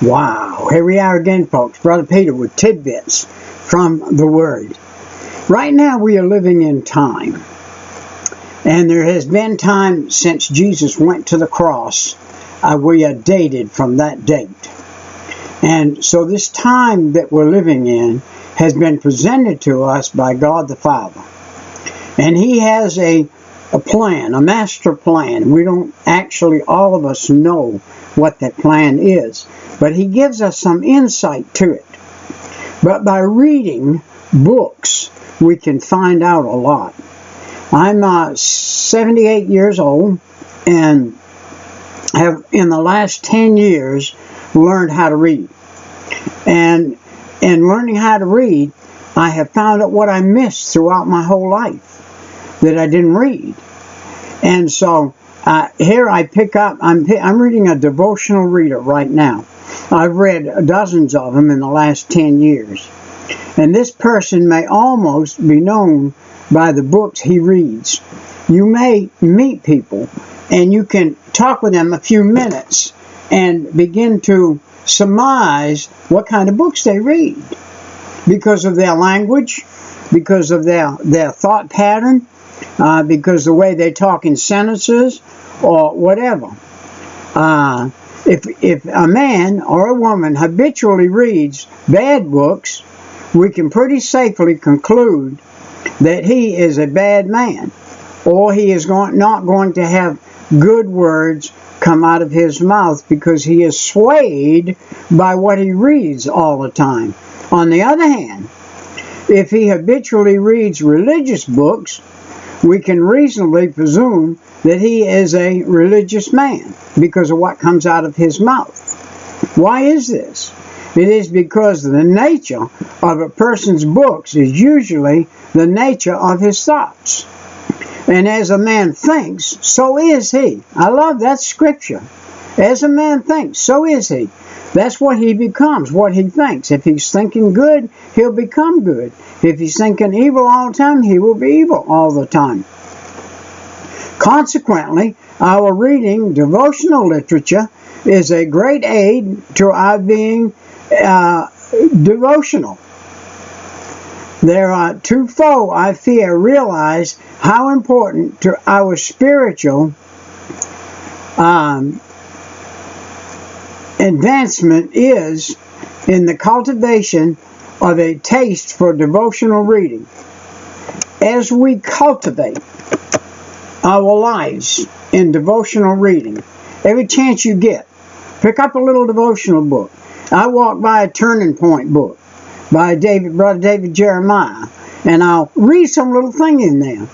Wow, here we are again, folks. Brother Peter with tidbits from the Word. Right now we are living in time, and there has been time since Jesus went to the cross. We are dated from that date. And so this time that we're living in has been presented to us by God the Father. And He has a plan, a master plan. We don't actually, all of us, know what that plan is, but He gives us some insight to it. But by reading books, we can find out a lot. I'm 78 years old and have, in the last 10 years, learned how to read. And in learning how to read, I have found out what I missed throughout my whole life that I didn't read. And so here I pick up, I'm reading a devotional reader right now. I've read dozens of them in the last 10 years. And this person may almost be known by the books he reads. You may meet people and you can talk with them a few minutes and begin to surmise what kind of books they read because of their language, because of their thought pattern, because the way they talk in sentences or whatever. If a man or a woman habitually reads bad books, we can pretty safely conclude that he is a bad man, or he is not going to have good words come out of his mouth because he is swayed by what he reads all the time. On the other hand, if he habitually reads religious books, we can reasonably presume that he is a religious man because of what comes out of his mouth. Why is this? It is because the nature of a person's books is usually the nature of his thoughts. And as a man thinks, so is he. I love that scripture. As a man thinks, so is he. That's what he becomes, what he thinks. If he's thinking good, he'll become good. If he's thinking evil all the time, he will be evil all the time. Consequently, our reading devotional literature is a great aid to our being devotional. There are twofold, I fear, realize how important to our spiritual advancement is in the cultivation of a taste for devotional reading. As we cultivate our lives in devotional reading, every chance you get, pick up a little devotional book. I walk by a Turning Point book by Brother David Jeremiah, and I'll read some little thing in there,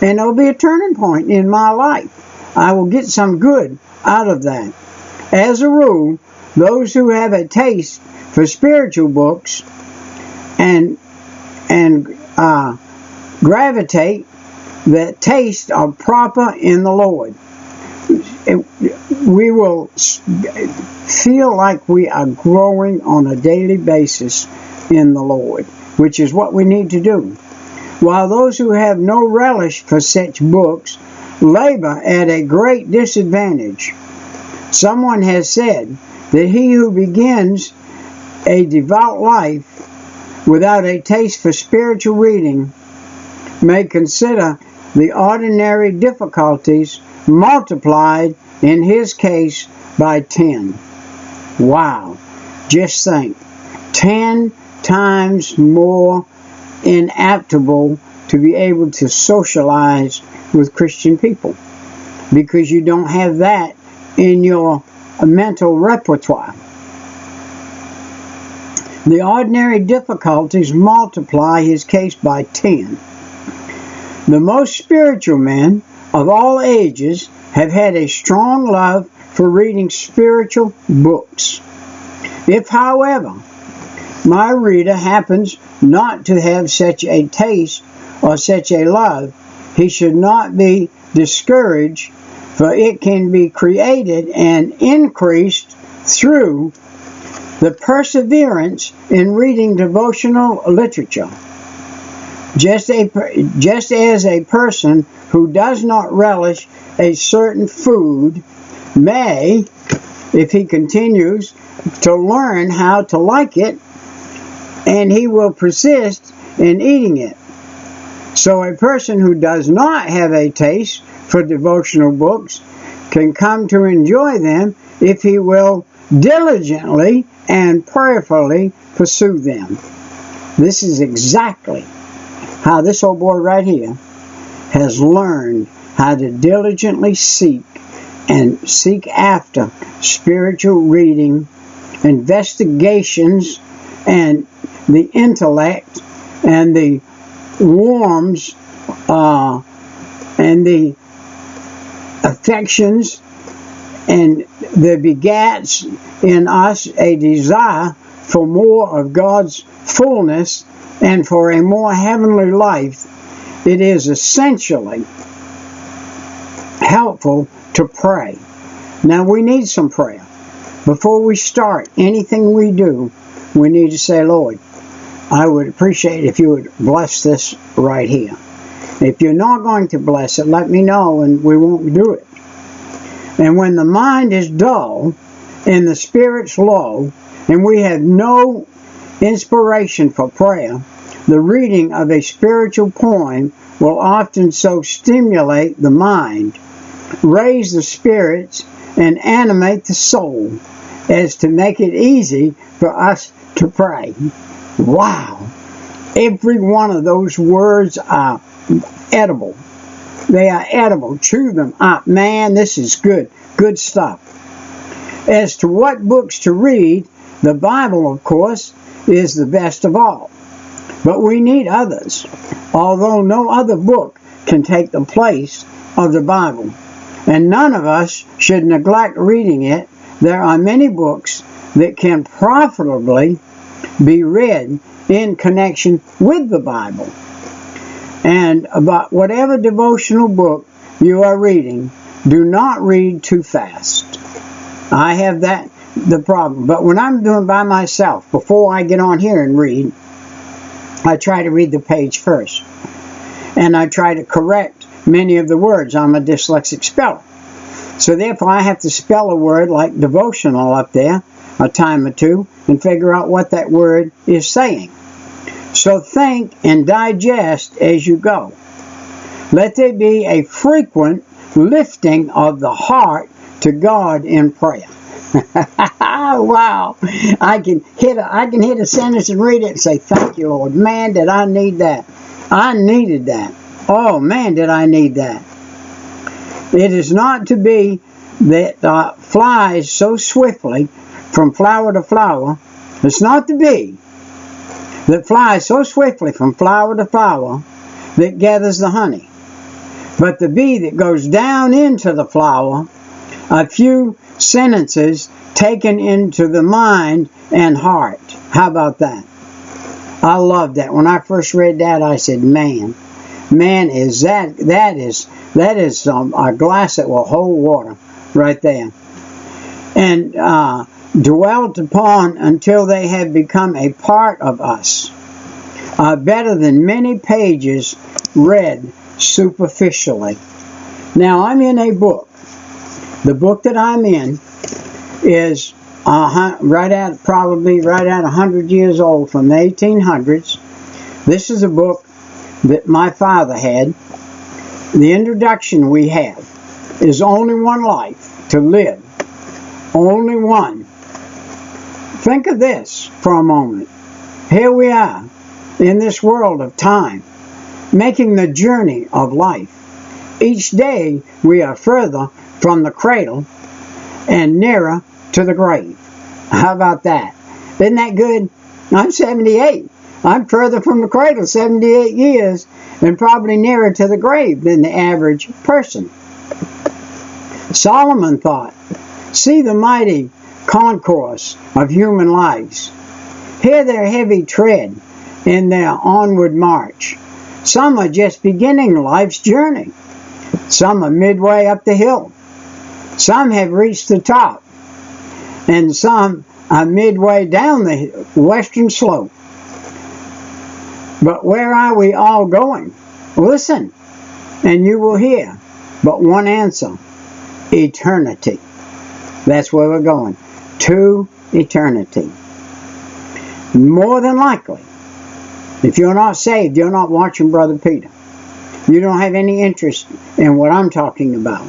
and it'll be a turning point in my life. I will get some good out of that. As a rule, those who have a taste for spiritual books and gravitate that taste are proper in the Lord. We will feel like we are growing on a daily basis in the Lord, which is what we need to do. While those who have no relish for such books labor at a great disadvantage. Someone has said that he who begins a devout life without a taste for spiritual reading may consider the ordinary difficulties multiplied in his case by 10. Wow. Just think. 10 times more inaptable to be able to socialize with Christian people because you don't have that in your mental repertoire. The ordinary difficulties multiply his case by 10. The most spiritual men of all ages have had a strong love for reading spiritual books. If, however, my reader happens not to have such a taste or such a love, he should not be discouraged, for it can be created and increased through the perseverance in reading devotional literature. Just as a person who does not relish a certain food may if he continues to learn how to like it, and he will persist in eating it. So a person who does not have a taste for devotional books can come to enjoy them if he will diligently and prayerfully pursue them. This is exactly how this old boy right here has learned how to diligently seek after spiritual reading, investigations, and the intellect, and the warms, and the affections, and the begats in us a desire for more of God's fullness and for a more heavenly life. It is essentially helpful to pray. Now, we need some prayer. Before we start anything we do, we need to say, Lord, I would appreciate if you would bless this right here. If you're not going to bless it, let me know and we won't do it. And when the mind is dull and the spirit's low and we have no inspiration for prayer, the reading of a spiritual poem will often so stimulate the mind, raise the spirits, and animate the soul as to make it easy for us to pray. Wow! Every one of those words are edible. They are edible. Chew them up. Man, this is good. Good stuff. As to what books to read, the Bible, of course, is the best of all. But we need others, although no other book can take the place of the Bible. And none of us should neglect reading it. There are many books that can profitably be read in connection with the Bible. And about whatever devotional book you are reading, do not read too fast. I have the problem. But when I'm doing by myself, before I get on here and read, I try to read the page first. And I try to correct many of the words. I'm a dyslexic speller. So therefore I have to spell a word like devotional up there a time or two and figure out what that word is saying. So think and digest as you go. Let there be a frequent lifting of the heart to God in prayer. Wow! I can hit a sentence and read it and say, "Thank you, Lord." Man, did I need that? I needed that. Oh man, did I need that? It is not to be that flies so swiftly from flower to flower. It's not to be that flies so swiftly from flower to flower that gathers the honey, but the bee that goes down into the flower, a few sentences taken into the mind and heart. How about that? I love that. When I first read that, I said, man, is that is a glass that will hold water right there. And dwelt upon until they have become a part of us, better than many pages read superficially. Now, I'm in a book. The book that I'm in is probably right at 100 years old, from the 1800s. This is a book that my father had. The introduction we have is only one life to live. Only one. Think of this for a moment. Here we are in this world of time, making the journey of life. Each day we are further from the cradle and nearer to the grave. How about that? Isn't that good? I'm 78. I'm further from the cradle 78 years and probably nearer to the grave than the average person. Solomon thought, "See the mighty concourse of human lives. Hear their heavy tread in their onward march. Some are just beginning life's journey. Some are midway up the hill. Some have reached the top. And some are midway down the western slope. But where are we all going? Listen, and you will hear but one answer: eternity." That's where we're going. To eternity. More than likely, if you're not saved, you're not watching Brother Peter. You don't have any interest in what I'm talking about.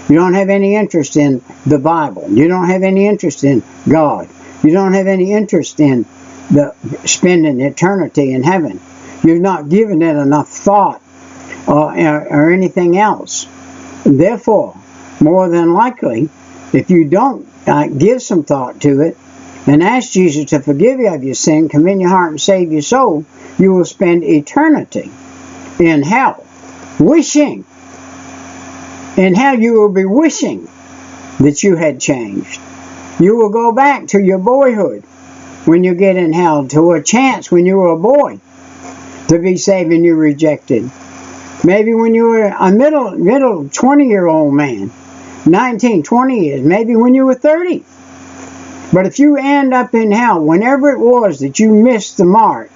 You don't have any interest in the Bible. You don't have any interest in God. You don't have any interest in spending eternity in heaven. You've not given it enough thought or anything else. Therefore, more than likely, if you don't give some thought to it and ask Jesus to forgive you of your sin, come in your heart and save your soul, you will spend eternity in hell, wishing. In hell you will be wishing that you had changed. You will go back to your boyhood when you get in hell, to a chance when you were a boy to be saved and you rejected. Maybe when you were a middle 20-year-old man, 19, 20 years, maybe when you were 30. But if you end up in hell, whenever it was that you missed the mark,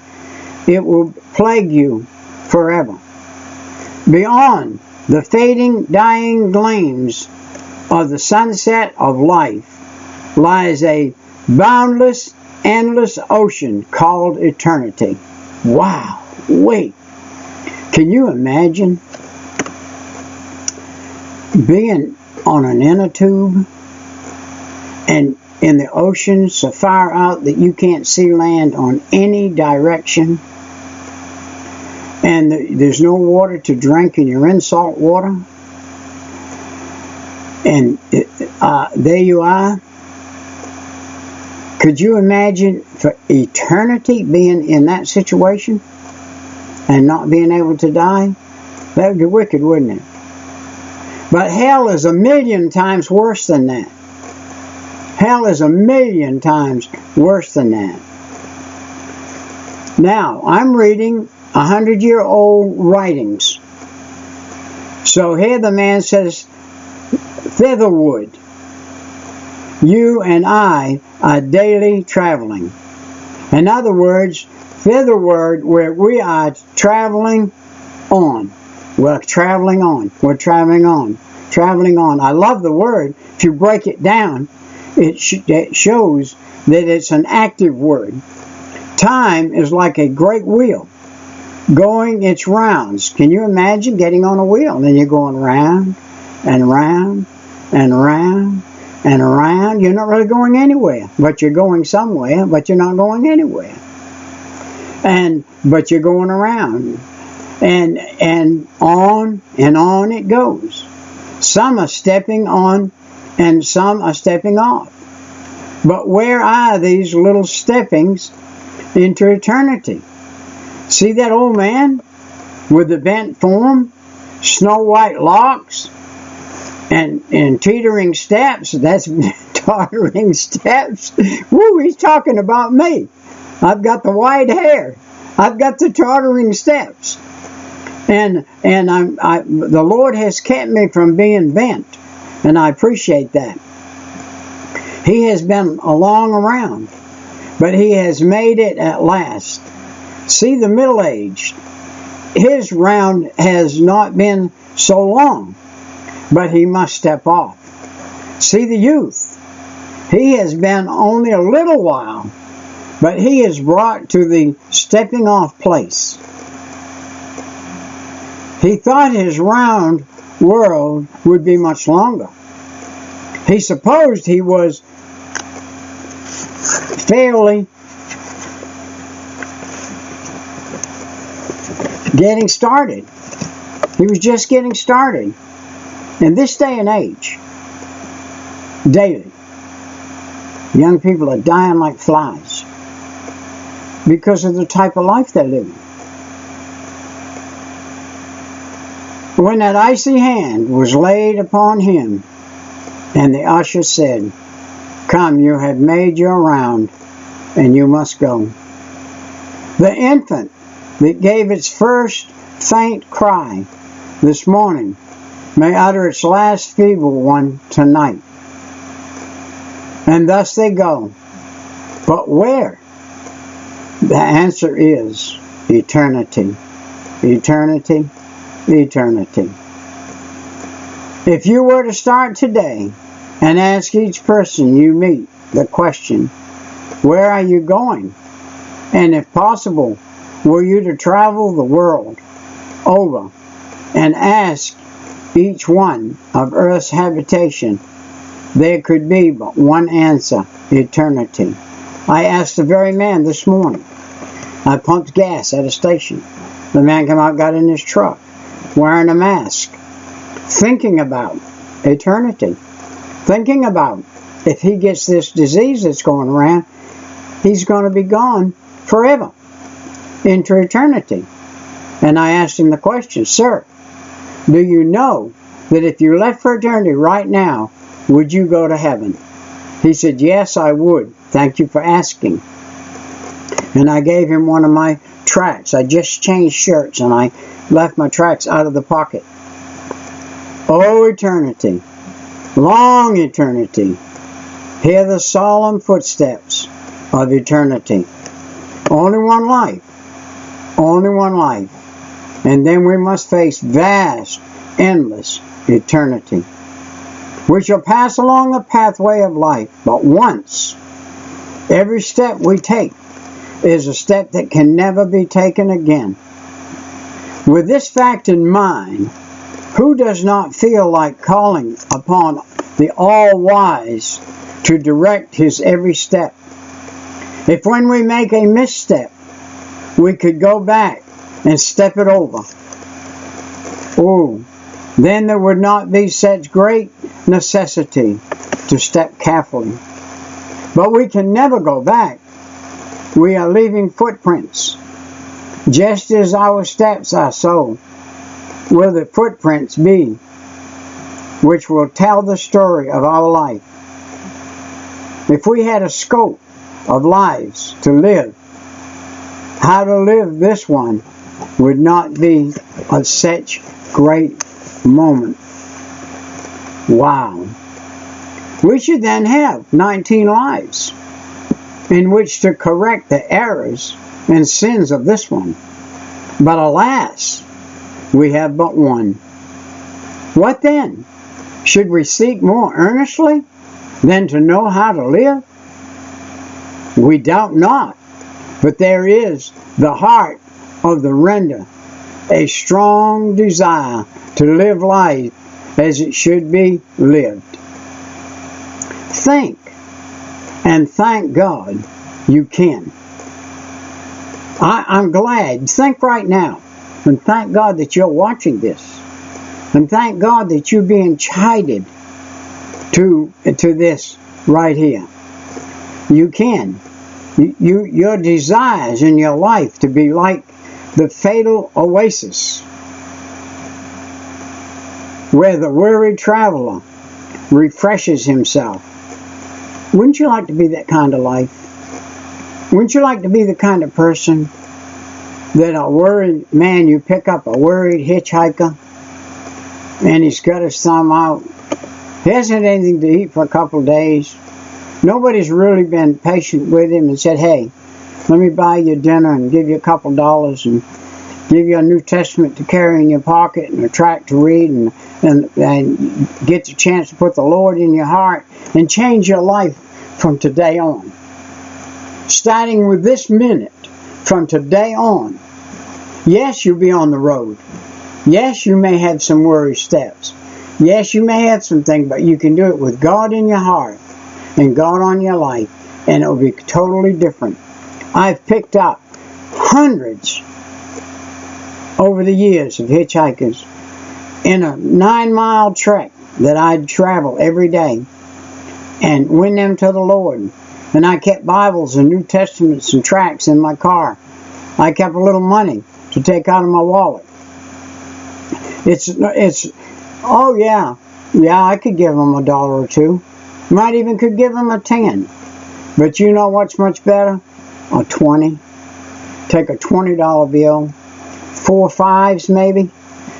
it will plague you forever. Beyond the fading, dying gleams of the sunset of life lies a boundless, endless ocean called eternity. Wow, wait. Can you imagine being on an inner tube and in the ocean so far out that you can't see land on any direction, and there's no water to drink and you're in salt water, and there you are? Could you imagine for eternity being in that situation and not being able to die? That would be wicked, wouldn't it? But hell is 1,000,000 times worse than that. Hell is 1,000,000 times worse than that. Now, I'm reading 100-year-old writings. So here the man says, thitherward, you and I are daily traveling. In other words, thitherward, where we are traveling on. We're traveling on. We're traveling on. Traveling on. I love the word. If you break it down, it shows that it's an active word. Time is like a great wheel going its rounds. Can you imagine getting on a wheel and then you're going round and round and round and around? You're not really going anywhere, but you're going somewhere, but you're not going anywhere. But you're going around, and on it goes. Some are stepping on and some are stepping off. But where are these little steppings into eternity? See that old man with the bent form, snow white locks, and teetering steps? That's tottering steps. Woo, he's talking about me. I've got the white hair. I've got the tottering steps. And the Lord has kept me from being bent. And I appreciate that. He has been along around, but he has made it at last. See the middle-aged. His round has not been so long, but he must step off. See the youth. He has been only a little while, but he is brought to the stepping off place. He thought his round world would be much longer. He supposed he was fairly getting started. He was just getting started. In this day and age, daily, young people are dying like flies because of the type of life they're living. When that icy hand was laid upon him, and the usher said, "Come, you have made your round, and you must go." The infant that gave its first faint cry this morning may utter its last feeble one tonight. And thus they go. But where? The answer is eternity. Eternity. Eternity. If you were to start today and ask each person you meet the question, where are you going? And if possible, were you to travel the world over and ask each one of earth's habitation, there could be but one answer: eternity. I asked the very man this morning. I pumped gas at a station. The man came out, got in his truck, wearing a mask, thinking about eternity, thinking about if he gets this disease that's going around, he's going to be gone forever into eternity. And I asked him the question, sir, do you know that if you left for eternity right now, would you go to heaven? He said, yes, I would. Thank you for asking. And I gave him one of my tracts. I just changed shirts and I left my tracts out of the pocket. Oh, eternity, long eternity, hear the solemn footsteps of eternity. Only one life, only one life. And then we must face vast, endless eternity. We shall pass along the pathway of life, but once. Every step we take is a step that can never be taken again. With this fact in mind, who does not feel like calling upon the All-Wise to direct his every step? If when we make a misstep, we could go back and step it over, oh, then there would not be such great necessity to step carefully. But we can never go back. We are leaving footprints. Just as our steps are, so will the footprints be, which will tell the story of our life. If we had a scope of lives to live, how to live this one would not be of such great moment. Wow. We should then have 19 lives in which to correct the errors and sins of this one. But alas, we have but one. What then? Should we seek more earnestly than to know how to live? We doubt not, but there is the heart of the render, a strong desire to live life as it should be lived. Think and thank God you can. I'm glad. Think right now and thank God that you're watching this. And thank God that you're being chided to this right here. You can. Your desires in your life to be like the fatal oasis where the weary traveler refreshes himself. Wouldn't you like to be that kind of life? Wouldn't you like to be the kind of person that a worried man, you pick up a worried hitchhiker and he's got his thumb out. He hasn't had anything to eat for a couple of days. Nobody's really been patient with him and said, hey, let me buy you dinner and give you a couple dollars and give you a New Testament to carry in your pocket and a tract to read and get the chance to put the Lord in your heart and change your life from today on. Starting with this minute, from today on, yes, you'll be on the road. Yes, you may have some worry steps. Yes, you may have some things, but you can do it with God in your heart and God on your life, and it will be totally different. I've picked up hundreds over the years of hitchhikers in a 9-mile trek that I'd travel every day and win them to the Lord. And I kept Bibles and New Testaments and tracts in my car. I kept a little money to take out of my wallet. Oh yeah, I could give them $1 or $2. Might even could give them a 10. But you know what's much better? A 20. Take a $20 bill, 4 5s maybe,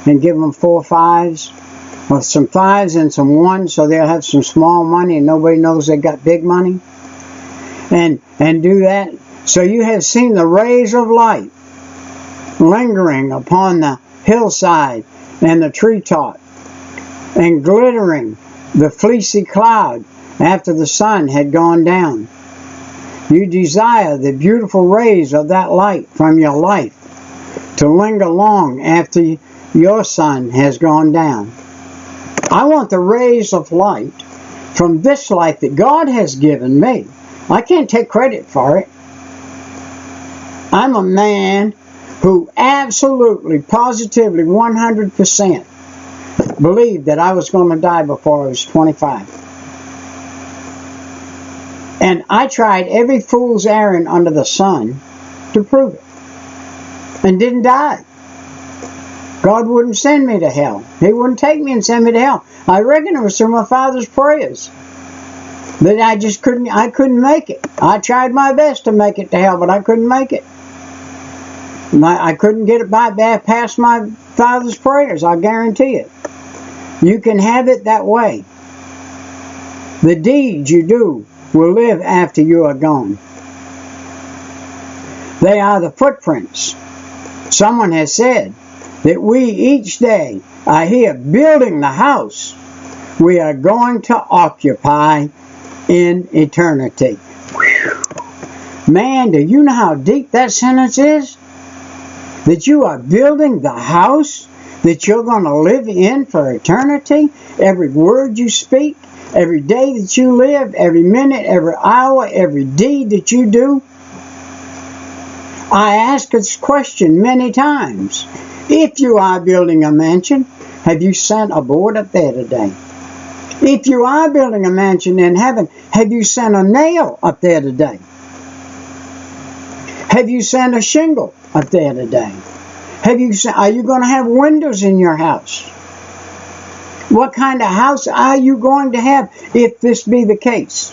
and give them 4 5s, or some 5s and some 1s, so they'll have some small money and nobody knows they got big money. And do that. So you have seen the rays of light lingering upon the hillside and the treetop, and glittering the fleecy cloud after the sun had gone down. You desire the beautiful rays of that light from your life to linger long after your sun has gone down. I want the rays of light from this life that God has given me. I can't take credit for it. I'm a man who absolutely, positively, 100% believed that I was going to die before I was 25. And I tried every fool's errand under the sun to prove it. And didn't die. God wouldn't send me to hell. He wouldn't take me and send me to hell. I reckon it was through my father's prayers that I couldn't make it. I tried my best to make it to hell, but I couldn't make it. I couldn't get it past my father's prayers, I guarantee it. You can have it that way. The deeds you do will live after you are gone. They are the footprints. Someone has said that we each day are here building the house we are going to occupy in eternity. Whew. Man, do you know how deep that sentence is? That you are building the house that you're going to live in for eternity? Every word you speak, every day that you live, every minute, every hour, every deed that you do. I ask this question many times. If you are building a mansion, have you sent a board up there today? If you are building a mansion in heaven, have you sent a nail up there today? Have you sent a shingle up there today? Are you going to have windows in your house? What kind of house are you going to have if this be the case?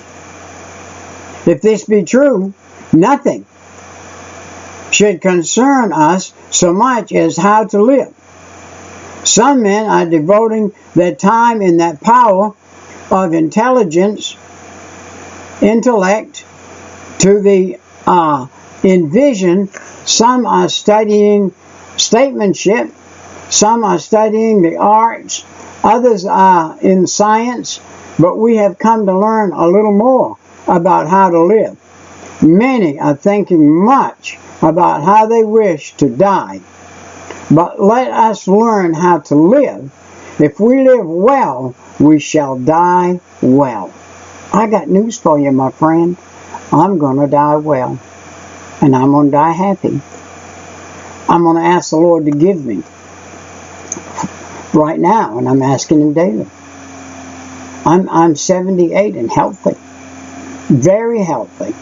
If this be true, nothing should concern us so much as how to live. Some men are devoting their time in that power of intellect to the envision. Some are studying statesmanship. Some are studying the arts. Others are in science. But we have come to learn a little more about how to live. Many are thinking much about how they wish to die. But let us learn how to live. If we live well, we shall die well. I got news for you, my friend. I'm going to die well. And I'm going to die happy. I'm going to ask the Lord to give me right now, and I'm asking Him daily. I'm 78 and healthy. Very healthy.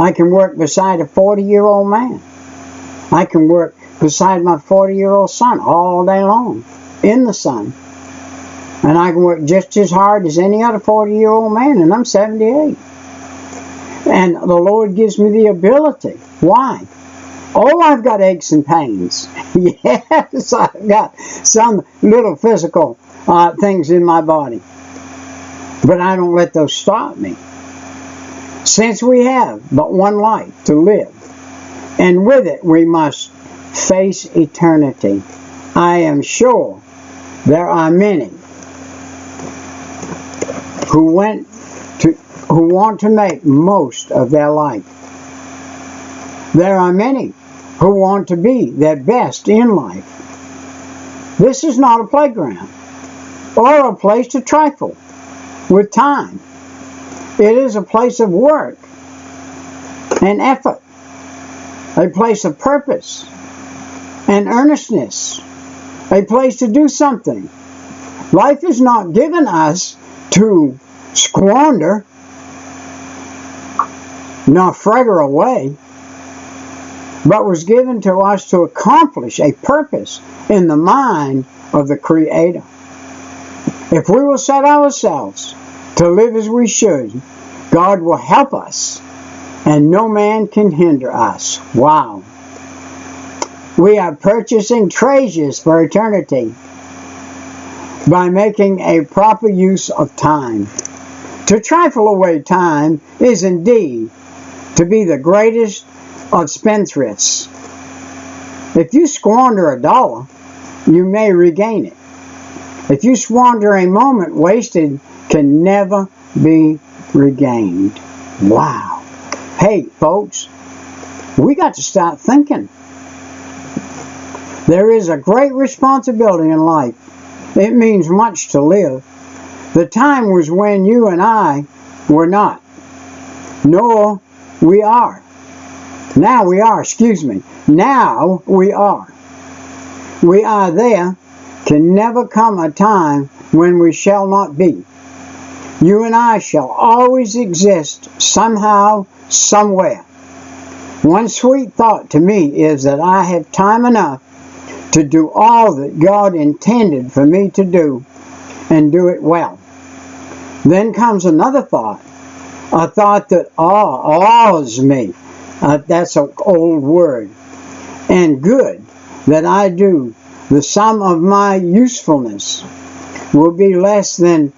I can work beside a 40-year-old man. I can work beside my 40-year-old son all day long in the sun. And I can work just as hard as any other 40-year-old man, and I'm 78. And the Lord gives me the ability. Why? Oh, I've got aches and pains. Yes, I've got some little physical things in my body. But I don't let those stop me. Since we have but one life to live, and with it we must face eternity, I am sure there are many who want to make most of their life. There are many who want to be their best in life. This is not a playground or a place to trifle with time. It is a place of work and effort, a place of purpose and earnestness, a place to do something. Life is not given us to squander nor fritter away, but was given to us to accomplish a purpose in the mind of the Creator. If we will set ourselves to live as we should, God will help us, and no man can hinder us. Wow. We are purchasing treasures for eternity by making a proper use of time. To trifle away time is indeed to be the greatest of spendthrifts. If you squander $1, you may regain it. If you squander a moment wasted can never be regained. Wow. Hey, folks, we got to start thinking. There is a great responsibility in life. It means much to live. The time was when you and I were not. Nor we are. Now we are, Now we are. We are there. Can never come a time when we shall not be. You and I shall always exist somehow, somewhere. One sweet thought to me is that I have time enough to do all that God intended for me to do, and do it well. Then comes another thought, a thought that awes me. That's an old word. And good that I do. The sum of my usefulness will be less than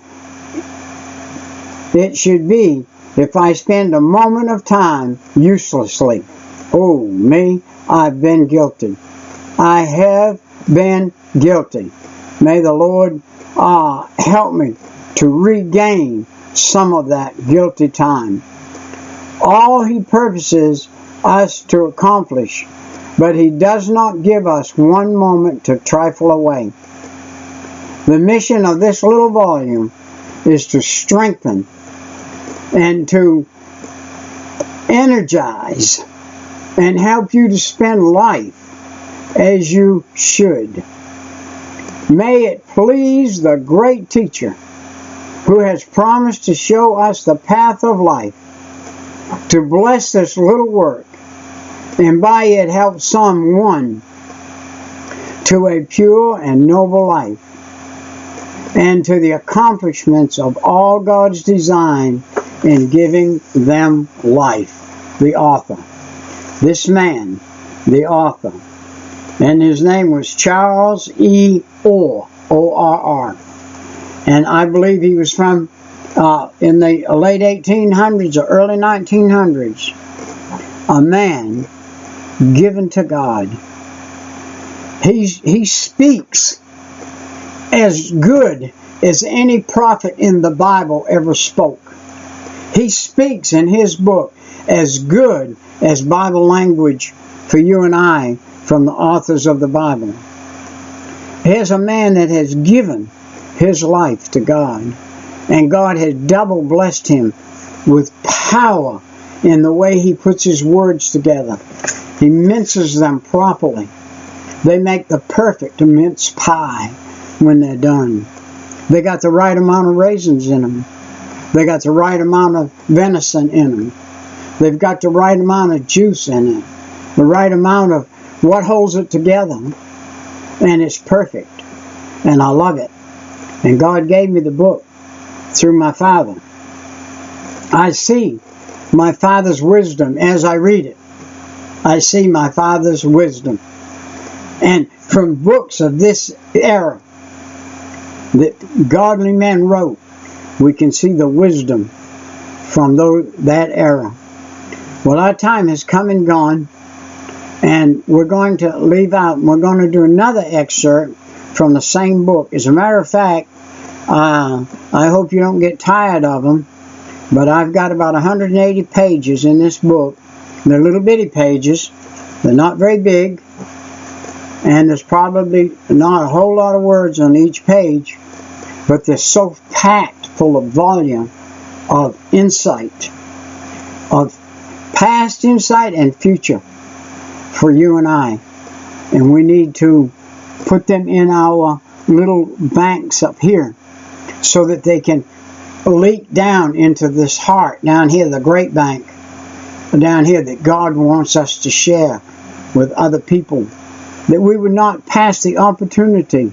it should be if I spend a moment of time uselessly. Oh, me, I've been guilty. I have been guilty. May the Lord help me to regain some of that guilty time. All He purposes us to accomplish, but He does not give us one moment to trifle away. The mission of this little volume is to strengthen and to energize and help you to spend life as you should. May it please the great teacher who has promised to show us the path of life to bless this little work and by it help someone to a pure and noble life and to the accomplishments of all God's design in giving them life. The author. This man, the author. And his name was Charles E. Orr, O-R-R. And I believe he was from in the late 1800s or early 1900s. A man given to God. He speaks as good as any prophet in the Bible ever spoke. He speaks in his book as good as Bible language for you and I from the authors of the Bible. Here's a man that has given his life to God, and God has double blessed him with power in the way he puts his words together. He minces them properly. They make the perfect mince pie when they're done. They got the right amount of raisins in them. They got the right amount of venison in them. They've got the right amount of juice in it. The right amount of what holds it together. And it's perfect. And I love it. And God gave me the book through my father. I see my father's wisdom as I read it. I see my father's wisdom. And from books of this era that godly men wrote, we can see the wisdom from that era. Well, our time has come and gone, and we're going to leave out, and we're going to do another excerpt from the same book. As a matter of fact, I hope you don't get tired of them, but I've got about 180 pages in this book. They're little bitty pages. They're not very big, and there's probably not a whole lot of words on each page, but they're so packed full of volume of insight, of past insight and future for you and I. And we need to put them in our little banks up here so that they can leak down into this heart down here, the great bank down here that God wants us to share with other people, that we would not pass the opportunity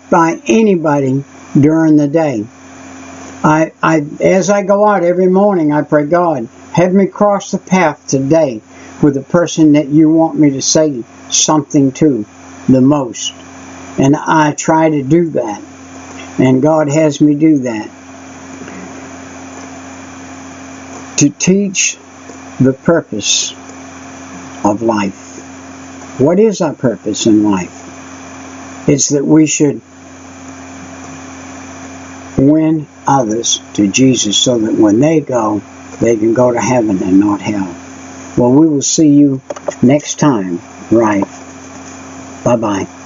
by anybody during the day. As I go out every morning, I pray, God, have me cross the path today with the person that you want me to say something to the most. And I try to do that. And God has me do that. To teach the purpose of life. What is our purpose in life? It's that we should win others to Jesus so that when they go, they can go to heaven and not hell. Well, we will see you next time, right? Bye-bye.